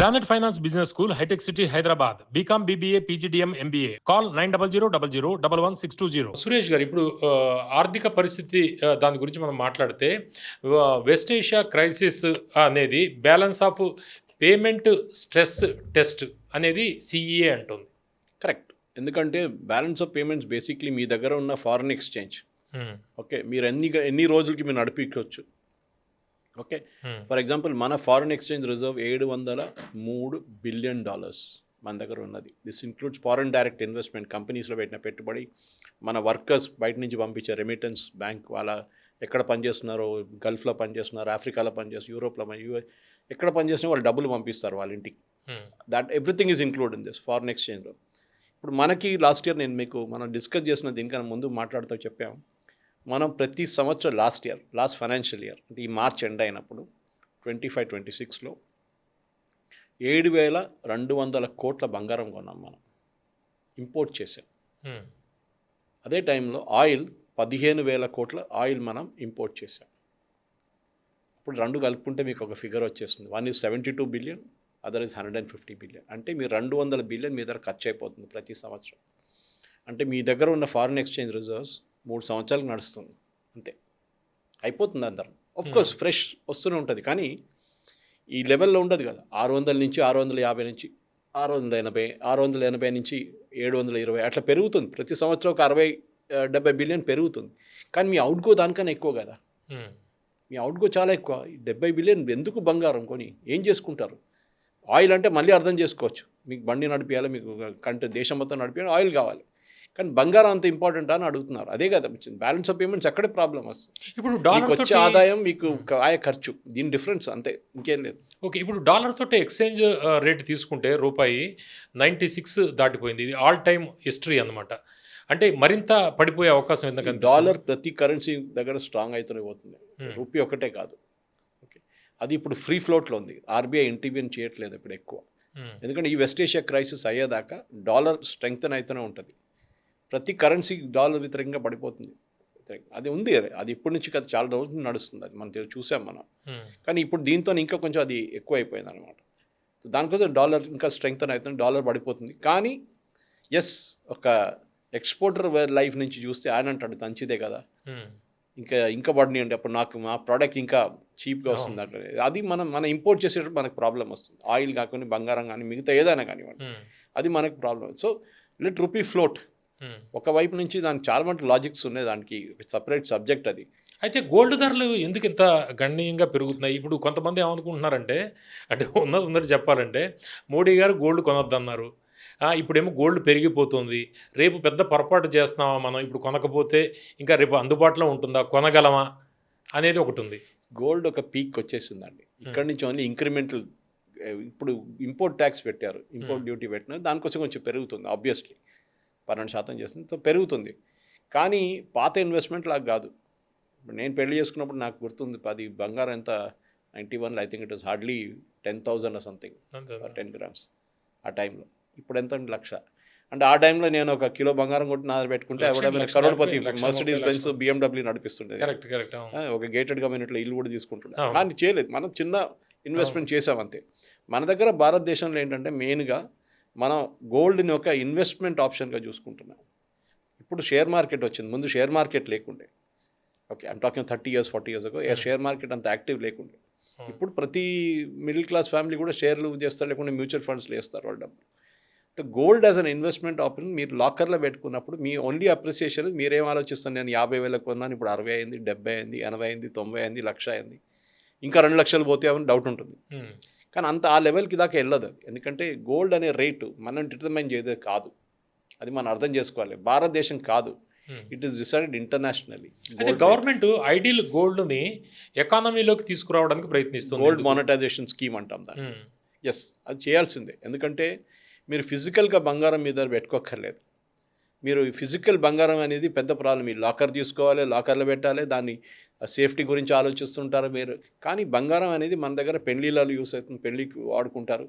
Planet Finance Business School, High-Tech City, Hyderabad. BCom, BBA, PGDM, MBA. Call 900 Suresh గారు, ఇప్పుడు ఆర్థిక పరిస్థితి దాని గురించి మనం మాట్లాడితే వెస్ట్ ఏషియా క్రైసిస్ అనేది balance of payment stress test అనేది సిఈఏ అంటుంది. కరెక్ట్. ఎందుకంటే బ్యాలెన్స్ ఆఫ్ పేమెంట్స్ బేసిక్లీ మీ దగ్గర ఉన్న ఫారిన్ ఎక్స్చేంజ్. ఓకే, మీరు ఎన్ని రోజులకి మీరు నడిపించవచ్చు. ఓకే, ఫర్ ఎగ్జాంపుల్ మన ఫారిన్ ఎక్స్చేంజ్ రిజర్వ్ $703 బిలియన్ మన దగ్గర ఉన్నది. This includes foreign direct investment, కంపెనీస్లో పెట్టిన పెట్టుబడి, మన వర్కర్స్ బయట నుంచి పంపించే రెమిటెన్స్, బ్యాంక్ వాళ్ళ ఎక్కడ పనిచేస్తున్నారో, గల్ఫ్లో పనిచేస్తున్నారు, ఆఫ్రికాలో పనిచేస్తున్నారు, యూరోప్లో ఎక్కడ పనిచేస్తున్నా వాళ్ళు డబ్బులు పంపిస్తారు వాళ్ళ ఇంటికి. That everything is include in this foreign ఎక్స్చేంజ్లో. ఇప్పుడు మనకి లాస్ట్ ఇయర్ మనం డిస్కస్ చేసిన దీనికన్నా ముందు మాట్లాడుతూ చెప్పాము, మనం ప్రతి సంవత్సరం లాస్ట్ ఫైనాన్షియల్ ఇయర్ అంటే ఈ మార్చ్ ఎండ్ అయినప్పుడు 25-26లో 7,200 కోట్ల బంగారం కొన్నాం, మనం ఇంపోర్ట్ చేసాం. అదే టైంలో ఆయిల్ 15,000 కోట్ల ఆయిల్ మనం ఇంపోర్ట్ చేసాం. ఇప్పుడు రెండు కలుపుకుంటే మీకు ఒక ఫిగర్ వచ్చేస్తుంది. One is 72 billion, other is 150 billion. అంటే మీరు 200 బిలియన్ మీ దగ్గర ఖర్చు అయిపోతుంది ప్రతి సంవత్సరం. అంటే మీ దగ్గర ఉన్న ఫారిన్ ఎక్స్చేంజ్ రిజర్వ్స్ 3 సంవత్సరాలకు నడుస్తుంది, అంతే అయిపోతుంది. అందరం ఆఫ్కోర్స్ ఫ్రెష్ వస్తూనే ఉంటుంది, కానీ ఈ లెవెల్లో ఉండదు కదా. 600 నుంచి 650 నుంచి 680, 680 నుంచి 720 అట్లా పెరుగుతుంది. ప్రతి సంవత్సరం ఒక 60-70 బిలియన్ పెరుగుతుంది. కానీ మీ అవుట్గో దానికన్నా ఎక్కువ కదా. మీ అవుట్గో చాలా ఎక్కువ. 70 బిలియన్ ఎందుకు బంగారం కొని ఏం చేసుకుంటారు? ఆయిల్ అంటే మళ్ళీ అర్థం చేసుకోవచ్చు, మీకు బండి నడిపించాలి, మీకు దేశం మొత్తం నడిపించాలి, ఆయిల్ కావాలి. కానీ బంగారం అంత ఇంపార్టెంట్ అని అడుగుతున్నారు. అదే కదా బ్యాలెన్స్ ఆఫ్ పేమెంట్స్ అక్కడే ప్రాబ్లం వస్తుంది. ఇప్పుడు డాలర్ వచ్చే ఆదాయం, మీకు ఆయా ఖర్చు, దీని డిఫరెన్స్ అంతే, ఇంకేం లేదు. ఓకే, ఇప్పుడు డాలర్ తోటి ఎక్స్చేంజ్ రేట్ తీసుకుంటే రూపాయి 96 దాటిపోయింది. ఇది ఆల్ టైమ్ హిస్టరీ అన్నమాట. అంటే మరింత పడిపోయే అవకాశం ఎందుకంటే డాలర్ ప్రతి కరెన్సీ దగ్గర స్ట్రాంగ్ అవుతూనే పోతుంది, రూపీ ఒకటే కాదు. ఓకే, అది ఇప్పుడు ఫ్రీ ఫ్లోట్లో ఉంది. ఆర్బీఐ ఇంటర్వ్యూన్ చేయట్లేదు ఇప్పుడు ఎక్కువ, ఎందుకంటే ఈ వెస్ట్ ఏషియా క్రైసిస్ అయ్యేదాకా డాలర్ స్ట్రెంగ్తన్ అవుతూనే ఉంటుంది. ప్రతి కరెన్సీ డాలర్ వ్యతిరేకంగా పడిపోతుంది. అది ఉంది, అది ఇప్పటి నుంచి కదా చాలా రోజులు నడుస్తుంది, అది మనం చూసాం మనం. కానీ ఇప్పుడు దీంతో ఇంకా కొంచెం అది ఎక్కువ అయిపోయింది అనమాట. దానికోసం డాలర్ ఇంకా స్ట్రెంగ్తన్ అవుతుంది, డాలర్ పడిపోతుంది. కానీ ఎస్, ఒక ఎక్స్పోర్టర్ లైఫ్ నుంచి చూస్తే ఆయన అంటాడు మంచిదే కదా, ఇంకా పడినాయండి, అప్పుడు నాకు మా ప్రోడక్ట్ ఇంకా చీప్గా వస్తుంది అట్లా. అది మనం ఇంపోర్ట్ చేసేటప్పుడు మనకు ప్రాబ్లం వస్తుంది. ఆయిల్ కాకుండా బంగారం కానీ మిగతా ఏదైనా కానివ్వండి, అది మనకు problem. So let rupee float. ఒకవైపు నుంచి దానికి చాలా మంది లాజిక్స్ ఉన్నాయి, దానికి సపరేట్ సబ్జెక్ట్ అది. అయితే గోల్డ్ ధరలు ఎందుకు ఇంత గణనీయంగా పెరుగుతున్నాయి? ఇప్పుడు కొంతమంది ఏమనుకుంటున్నారంటే, అంటే ఉన్నది చెప్పాలంటే, మోడీ గారు గోల్డ్ కొనొద్దన్నారు, ఇప్పుడేమో గోల్డ్ పెరిగిపోతుంది, రేపు పెద్ద పొరపాటు చేస్తున్నామా మనం ఇప్పుడు కొనకపోతే, ఇంకా రేపు అందుబాటులో ఉంటుందా, కొనగలమా అనేది ఒకటి ఉంది. గోల్డ్ ఒక పీక్ వచ్చేసిందండి. ఇక్కడ నుంచి ఓన్లీ ఇంక్రిమెంటల్. ఇప్పుడు ఇంపోర్ట్ ట్యాక్స్ పెట్టారు, ఇంపోర్ట్ డ్యూటీ పెట్టిన దానికోసం కొంచెం పెరుగుతుంది, ఆబ్వియస్లీ 12% చేస్తుంది, సో పెరుగుతుంది. కానీ పాత ఇన్వెస్ట్మెంట్ లాగా కాదు. నేను పెళ్లి చేసుకున్నప్పుడు నాకు గుర్తుంది, 10 బంగారం ఎంత 91 I think it was hardly 10,000 something 10 grams ఆ టైంలో. ఇప్పుడు ఎంత 1,00,000. అంటే ఆ టైంలో నేను ఒక కిలో బంగారం కొట్టి నా పెట్టుకుంటే కరోడ్పతి, మర్సిడీస్ బెంజ్, BMW నడిపిస్తుండే. ఒక గేటెడ్ కమ్యూనిటీలో ఇల్లు కూడా తీసుకుంటుండే. కానీ చేయలేదు, మనం చిన్న ఇన్వెస్ట్మెంట్ చేసామంతే. మన దగ్గర భారతదేశంలో ఏంటంటే మెయిన్గా మనం గోల్డ్ని ఒక ఇన్వెస్ట్మెంట్ ఆప్షన్గా చూసుకుంటున్నాం. ఇప్పుడు షేర్ మార్కెట్ వచ్చింది, ముందు షేర్ మార్కెట్ లేకుండే. Okay, I'm talking 30 years 40 years ago share market అంత యాక్టివ్ లేకుండే. ఇప్పుడు ప్రతి మిడిల్ క్లాస్ ఫ్యామిలీ కూడా షేర్లు చేస్తారు, లేకుంటే మ్యూచువల్ ఫండ్స్లో వేస్తారు వాళ్ళ డబ్బులు. అంటే gold as an investment option మీరు లాకర్లో పెట్టుకున్నప్పుడు మీ ఓన్లీ అప్రిసియేషన్ మీరేం ఆలోచిస్తాను, నేను 50,000 కొన్నాను, ఇప్పుడు 60 అయింది, 70 అయింది, 80 అయింది, 90 అయింది, 1,00,000 అయింది, ఇంకా 2 లక్షలు పోతే అని డౌట్ ఉంటుంది. కానీ అంత ఆ లెవెల్కి దాకా వెళ్ళదు అది. ఎందుకంటే గోల్డ్ అనే రేటు మనం డిటర్మైన్ చేసేది కాదు, అది మనం అర్థం చేసుకోవాలి. భారతదేశం కాదు, ఇట్ ఈస్ డిసైడెడ్ ఇంటర్నేషనల్లీ. అయితే గవర్నమెంట్ ఐడియల్ గోల్డ్ని ఎకానమీలోకి తీసుకురావడానికి ప్రయత్నిస్తుంది, గోల్డ్ మానిటైజేషన్ స్కీమ్ అంటాం దాన్ని. ఎస్, అది చేయాల్సిందే. ఎందుకంటే మీరు ఫిజికల్గా బంగారం మీద పెట్టుకోక్కర్లేదు. మీరు ఫిజికల్ బంగారం అనేది పెద్ద ప్రాబ్లం. మీరు లాకర్ తీసుకోవాలి, లాకర్లో పెట్టాలి, దాన్ని సేఫ్టీ గురించి ఆలోచిస్తుంటారు మీరు. కానీ బంగారం అనేది మన దగ్గర పెళ్లిళ్ళలో యూస్ అవుతుంది, పెళ్ళికి వాడుకుంటారు.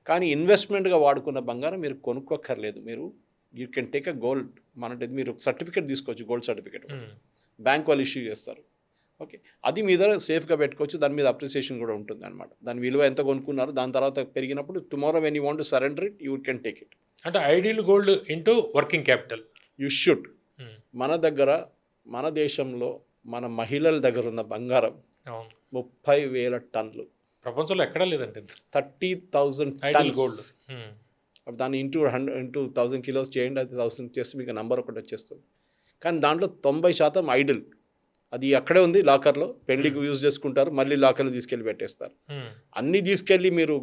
కానీ ఇన్వెస్ట్మెంట్గా వాడుకున్న బంగారం మీరు కొనుక్కోక్కర్లేదు. మీరు you can take a gold, మీరు సర్టిఫికేట్ తీసుకోవచ్చు, గోల్డ్ సర్టిఫికేట్ బ్యాంక్ వాళ్ళు ఇష్యూ చేస్తారు. ఓకే, అది మీ దగ్గర సేఫ్గా పెట్టుకోవచ్చు. దాని మీద అప్రిసియేషన్ కూడా ఉంటుంది అనమాట. దాని విలువ ఎంత కొనుక్కున్నారు, దాని తర్వాత పెరిగినప్పుడు tomorrow when you want to surrender it, you can take it. అంటే ideal gold into working capital. You should. మన దగ్గర, మన దేశంలో, మన మహిళల దగ్గర ఉన్న బంగారం 30,000 టన్నులు. ప్రపంచంలో ఎక్కడా లేదంటే 30,000 ఐడియల్ గోల్డ్. దాన్ని ఇంటూ 1,000 కిలోస్ చేయండి, అది 1000 చేస్తే మీకు నంబర్ ఒకటి వచ్చేస్తుంది. కానీ దాంట్లో 90% ఐడిల్. అది అక్కడే ఉంది లాకర్లో, పెళ్లికి యూజ్ చేసుకుంటారు, మళ్ళీ లాకర్లో తీసుకెళ్ళి పెట్టేస్తారు. అన్నీ తీసుకెళ్ళి మీరు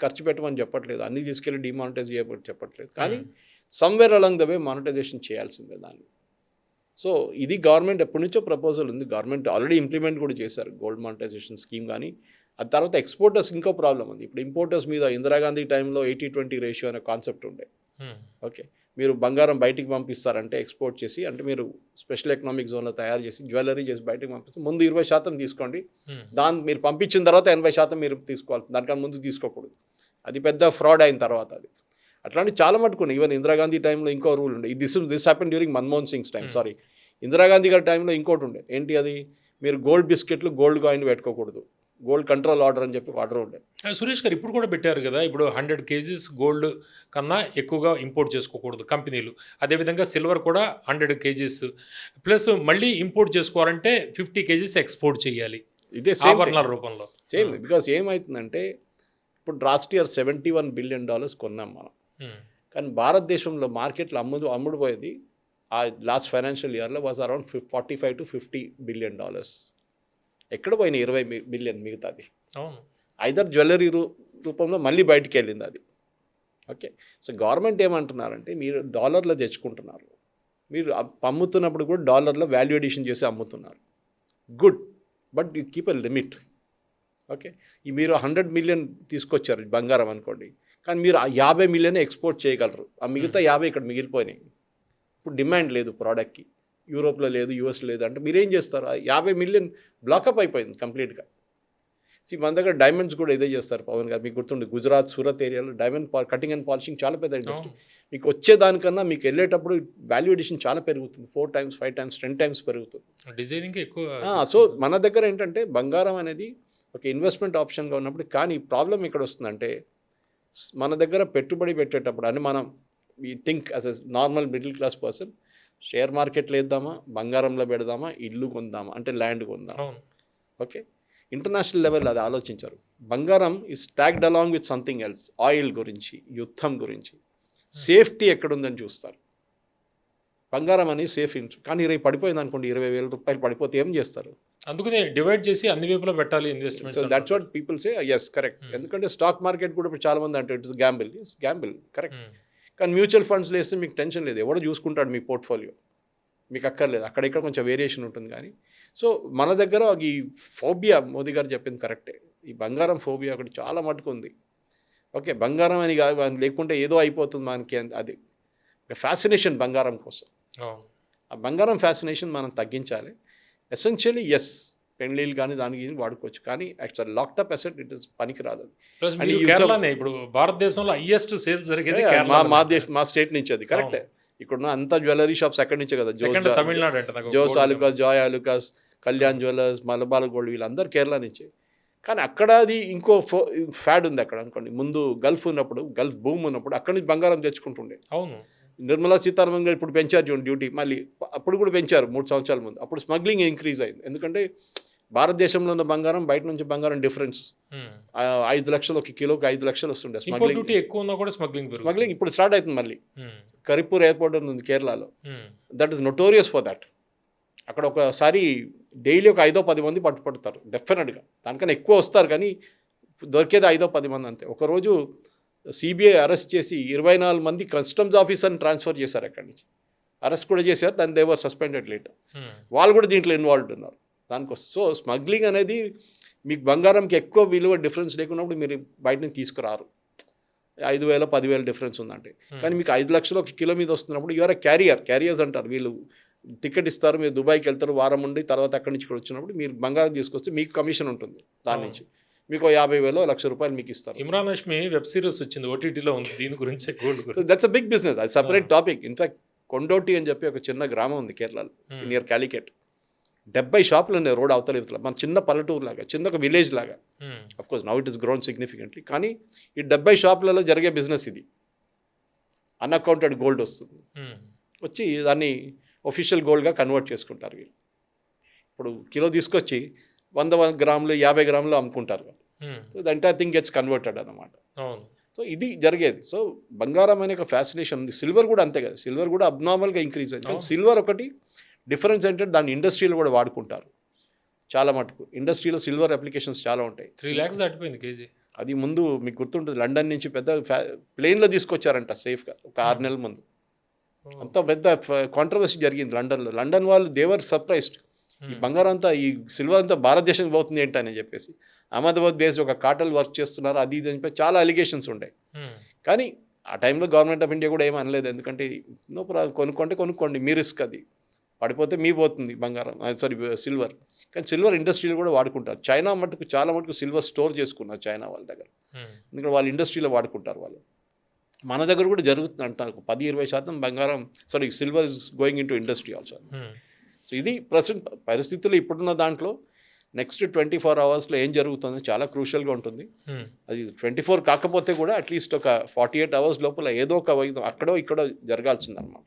ఖర్చు పెట్టమని చెప్పట్లేదు, అన్నీ తీసుకెళ్ళి డిమానిటైజ్ చేయబట్టి చెప్పట్లేదు, కానీ somewhere along the way monetization చేయాల్సిందే దాన్ని. సో ఇది గవర్నమెంట్ ఎప్పటి నుంచో ప్రపోజల్ ఉంది, గవర్నమెంట్ ఆల్రెడీ ఇంప్లిమెంట్ కూడా చేశారు గోల్డ్ మానిటైజేషన్ స్కీమ్. కానీ అది తర్వాత ఎక్స్పోర్టర్స్ ఇంకో ప్రాబ్లం ఉంది. ఇప్పుడు ఇంపోర్టర్స్ మీద ఇందిరాగాంధీ టైంలో 80-20 రేషియో అనే కాన్సెప్ట్ ఉండే. ఓకే, మీరు బంగారం బయటికి పంపిస్తారంటే ఎక్స్పోర్ట్ చేసి, అంటే మీరు స్పెషల్ ఎకనామిక్ జోన్లో తయారు చేసి జ్యువెలరీ చేసి బయటికి పంపిస్తే ముందు 20% తీసుకోండి, దాన్ని మీరు పంపించిన తర్వాత 80% మీరు తీసుకోవాలి, దానికన్నా ముందు తీసుకోకూడదు. అది పెద్ద ఫ్రాడ్ అయిన తర్వాత అది. అట్లాంటి చాలా మట్టుకున్నాయి. ఈవెన్ ఇందిరాగాంధీ టైంలో ఇంకో రూల్ ఉండే, this happen during Manmohan sings time, sorry Indira Gandhi గారి టైంలో ఇంకోటి ఉండే. ఏంటి అది, మీరు గోల్డ్ బిస్కెట్లు, గోల్డ్ కాయిన్ పెట్టుకోకూడదు, గోల్డ్ కంట్రోల్ ఆర్డర్ అని చెప్పి ఆర్డర్ ఉండే. సురేష్ గారు ఇప్పుడు కూడా పెట్టారు కదా, ఇప్పుడు 100 kgs గోల్డ్ కన్నా ఎక్కువగా ఇంపోర్ట్ చేసుకోకూడదు కంపెనీలు. అదేవిధంగా సిల్వర్ కూడా 100 kgs ప్లస్ మళ్ళీ ఇంపోర్ట్ చేసుకోవాలంటే 50 kgs ఎక్స్పోర్ట్ చేయాలి, ఇదే ఆభరణాల రూపంలో. సేమ్, బికాస్ ఏమవుతుందంటే ఇప్పుడు లాస్ట్ ఇయర్ $71 బిలియన్ కొన్నాం మనం. కానీ భారతదేశంలో మార్కెట్లో అమ్ముడుపోయేది ఆ లాస్ట్ ఫైనాన్షియల్ ఇయర్లో వాజ్ అరౌండ్ $45-50 బిలియన్. ఎక్కడ పోయిన 20 బిలియన్ మిగతాది? ఐదర్ జ్యువెలరీ రూపంలో మళ్ళీ బయటికి వెళ్ళింది అది. ఓకే, సో గవర్నమెంట్ ఏమంటున్నారంటే మీరు డాలర్లో తెచ్చుకుంటున్నారు, మీరు అమ్ముతున్నప్పుడు కూడా డాలర్లో వాల్యూ ఎడిషన్ చేసి అమ్ముతున్నారు, good, but you keep a limit. Okay, ఈ మీరు 100 మిలియన్ తీసుకొచ్చారు బంగారం అనుకోండి, కానీ మీరు 50 మిలియన్ ఎక్స్పోర్ట్ చేయగలరు, ఆ మిగతా 50 ఇక్కడ మిగిలిపోయినాయి. ఇప్పుడు డిమాండ్ లేదు ప్రోడక్ట్కి, యూరోప్లో లేదు, యూఎస్లో లేదు, అంటే మీరేం చేస్తారు? 50 మిలియన్ బ్లాకప్ అయిపోయింది కంప్లీట్గా. మన దగ్గర డైమండ్స్ కూడా ఇదే చేస్తారు పవన్ గారు, మీకు గుర్తుండే గుజరాత్, సూరత్ ఏరియాలో డైమండ్ కటింగ్ అండ్ పాలిషింగ్ చాలా పెద్ద ఇండస్ట్రీ. మీకు వచ్చేదానికన్నా మీకు వెళ్ళేటప్పుడు వాల్యూ ఎడిషన్ చాలా పెరుగుతుంది, 4 times, 5 times, 10 times పెరుగుతుంది, డిజైనింగ్ ఎక్కువ. సో మన దగ్గర ఏంటంటే బంగారం అనేది ఒక ఇన్వెస్ట్మెంట్ ఆప్షన్గా ఉన్నప్పుడు, కానీ ప్రాబ్లం ఇక్కడ వస్తుందంటే మన దగ్గర పెట్టుబడి పెట్టేటప్పుడు అని మనం we think as a normal middle class person, share మార్కెట్లో వేద్దామా, బంగారంలో పెడదామా, ఇల్లు కొందామా, అంటే ల్యాండ్ కొందామా. ఓకే, ఇంటర్నేషనల్ లెవెల్ అది ఆలోచించారు. బంగారం is tagged along with something else, oil గురించి, యుద్ధం గురించి, సేఫ్టీ ఎక్కడుందని చూస్తారు. బంగారం అనేది సేఫ్, కానీ రేపు పడిపోయింది అనుకోండి, $20,000 పడిపోతే ఏం చేస్తారు? అందుకనే డివైడ్ చేసి అన్ని వైపులా పెట్టాలి investment. So that's what people say, yes correct. ఎందుకంటే స్టాక్ మార్కెట్ కూడా ఇప్పుడు చాలా మంది అంటే it's gamble, yes gamble correct. కానీ మ్యూచువల్ ఫండ్స్లో వేస్తే మీకు టెన్షన్ లేదు, ఎవడో చూసుకుంటాడు మీ పోర్ట్ఫోలియో, మీకు అక్కర్లేదు. అక్కడిక్కడ కొంచెం వేరియేషన్ ఉంటుంది కానీ. సో మన దగ్గర ఈ ఫోబియా, మోదీ గారు చెప్పింది కరెక్టే, ఈ బంగారం ఫోబియా ఒకటి చాలా మటుకు ఉంది. ఓకే, బంగారం అని లేకుంటే ఏదో అయిపోతుంది మనకి, అది ఫ్యాసినేషన్ బంగారం కోసం. ఆ బంగారం ఫ్యాసినేషన్ మనం తగ్గించాలి. ఎసెన్షియలీ ఎస్, పెళ్ళిళ్ళు కానీ దానికి వాడుకోవచ్చు, కానీ యాక్చువల్ లాక్టప్ అసెట్ ఇట్ ఇస్ పనికిరాదు. ఇప్పుడు భారతదేశంలో హైయెస్ట్ సేల్స్ జరిగేది మా స్టేట్ నుంచి, అది కరెక్టే. ఇక్కడున్న అంత జ్యువెలరీ షాప్స్ ఎక్కడి నుంచే కదా, తమిళనాడు, జోస్ ఆలుకాస్, జాయ్ ఆలుకాస్, కళ్యాణ్ జ్యువెలర్స్, మలబార్ గోల్డ్, వీళ్ళందరూ కేరళ నుంచే. కానీ అక్కడ అది ఇంకో ఫ్యాడ్ ఉంది అక్కడ అనుకోండి. ముందు గల్ఫ్ ఉన్నప్పుడు, గల్ఫ్ భూమి ఉన్నప్పుడు అక్కడి నుంచి బంగారం తెచ్చుకుంటుండే. అవును, నిర్మలా సీతారామన్ గారు ఇప్పుడు పెంచారు చూడండి డ్యూటీ, మళ్ళీ అప్పుడు కూడా పెంచారు 3 సంవత్సరాల ముందు. అప్పుడు స్మగ్లింగ్ ఇంక్రీజ్ అయింది, ఎందుకంటే భారతదేశంలో ఉన్న బంగారం బయట నుంచి బంగారం డిఫరెన్స్ 5 లక్షలు, 1 కిలోకి 5 లక్షలు వస్తుండే. స్మగ్లింగ్ ఎక్కువ ఉన్నా కూడా స్మగ్లింగ్ ఇప్పుడు స్టార్ట్ అవుతుంది మళ్ళీ. కరిపూర్ ఎయిర్పోర్ట్ ఉంది కేరళలో, that is notorious for that. అక్కడ ఒకసారి డైలీ ఒక 5-10 మంది పట్టుపడతారు డెఫినెట్గా, దానికన్నా ఎక్కువ వస్తారు, కానీ దొరికేది 5-10 మంది అంతే. ఒకరోజు సిబిఐ అరెస్ట్ చేసి 24 మంది కస్టమ్స్ ఆఫీసర్ని ట్రాన్స్ఫర్ చేశారు అక్కడి నుంచి, అరెస్ట్ కూడా చేశారు, దాన్ని దేవర్ సస్పెండెడ్ లేటర్. వాళ్ళు కూడా దీంట్లో ఇన్వాల్వ్డ్ ఉన్నారు దానికోసం. సో స్మగ్లింగ్ అనేది మీకు బంగారంకి ఎక్కువ విలువ డిఫరెన్స్ లేకున్నప్పుడు మీరు బయట నుంచి తీసుకురారు. 5,000-10,000 డిఫరెన్స్ ఉందంటే, కానీ మీకు 5 లక్షలు 1 కిలో మీద వస్తున్నప్పుడు యూఆర్ క్యారియర్స్ అంటారు. వీళ్ళు టికెట్ ఇస్తారు, మీరు దుబాయ్కి వెళ్తారు, వారం ఉండి తర్వాత అక్కడి నుంచి ఇక్కడ వచ్చినప్పుడు మీరు బంగారం తీసుకొస్తే మీకు కమిషన్ ఉంటుంది, దాని నుంచి మీకు 50,000 ₹1,00,000 మీకు ఇస్తారు. ఇమ్రాన్ హష్మీ వెబ్ సిరీస్ వచ్చింది, ఓటీటీలో ఉంది దీని గురించి. So that's a big business, అది సపరేట్ టాపిక్. ఇన్ఫాక్ట్ కొండోటి అని చెప్పి ఒక చిన్న గ్రామం ఉంది కేరళలో నియర్ క్యాలికెట్. 70 షాపులు ఉన్నాయి రోడ్ అవతల ఇవతల. మన చిన్న పల్లెటూరు లాగా, చిన్న ఒక విలేజ్ లాగా. Of course now it is grown significantly. కానీ ఈ 70 షాపులలో జరిగే బిజినెస్ ఇది. అన్అకౌంటెడ్ గోల్డ్ వస్తుంది, వచ్చి దాన్ని ఒఫిషియల్ గోల్డ్గా కన్వర్ట్ చేసుకుంటారు వీళ్ళు. ఇప్పుడు కిలో తీసుకొచ్చి 100 గ్రాములు 50 గ్రాములు అమ్ముకుంటారు వాళ్ళు. So the entire thing gets converted అన్నమాట. సో ఇది జరిగేది. సో బంగారం అనే ఒక ఫ్యాసినేషన్ ఉంది. సిల్వర్ కూడా అంతే కదా, సిల్వర్ కూడా అబ్నార్మల్గా ఇంక్రీజ్ అయింది. కానీ సిల్వర్ ఒకటి డిఫరెన్స్ ఏంటంటే దాన్ని ఇండస్ట్రీలో కూడా వాడుకుంటారు చాలా మటుకు. ఇండస్ట్రీలో సిల్వర్ అప్లికేషన్స్ చాలా ఉంటాయి. 3 lakhs దాటిపోయింది కేజీ. అది ముందు మీకు గుర్తుంటుంది, లండన్ నుంచి పెద్ద ప్లేన్లో తీసుకొచ్చారంట సేఫ్గా ఒక 6 నెలల ముందు. అంత పెద్ద కాంట్రవర్సీ జరిగింది లండన్లో. లండన్ వాళ్ళు దేవర్ సర్ప్రైజ్డ్, ఈ బంగారం అంతా, ఈ సిల్వర్ అంతా భారతదేశానికి పోతుంది ఏంటని చెప్పేసి. అహ్మదాబాద్ బేస్డ్ ఒక కార్టల్ వర్క్ చేస్తున్నారు, అది ఇది అని చెప్పి చాలా అలిగేషన్స్ ఉంటాయి. కానీ ఆ టైంలో గవర్నమెంట్ ఆఫ్ ఇండియా కూడా ఏమీ అనలేదు. ఎందుకంటే నో కొనుక్కోండి, మీ రిస్క్, అది పడిపోతే మీ పోతుంది బంగారం, సారీ సిల్వర్. కానీ సిల్వర్ ఇండస్ట్రీలో కూడా వాడుకుంటారు. చైనా మటుకు చాలా మటుకు సిల్వర్ స్టోర్ చేసుకున్నారు చైనా వాళ్ళ దగ్గర, ఎందుకంటే వాళ్ళ ఇండస్ట్రీలో వాడుకుంటారు వాళ్ళు. మన దగ్గర కూడా జరుగుతుంది అంటారు, 10-20% బంగారం, sorry silver is going in to industry also. So ఇది ప్రజెంట్ పరిస్థితుల్లో ఇప్పుడున్న దాంట్లో నెక్స్ట్ 24 అవర్స్లో ఏం జరుగుతుందో చాలా క్రూషియల్గా ఉంటుంది. అది 24 కాకపోతే కూడా అట్లీస్ట్ ఒక 48 అవర్స్ లోపల ఏదో ఒక అక్కడో ఇక్కడో జరగాల్సిందనమాట.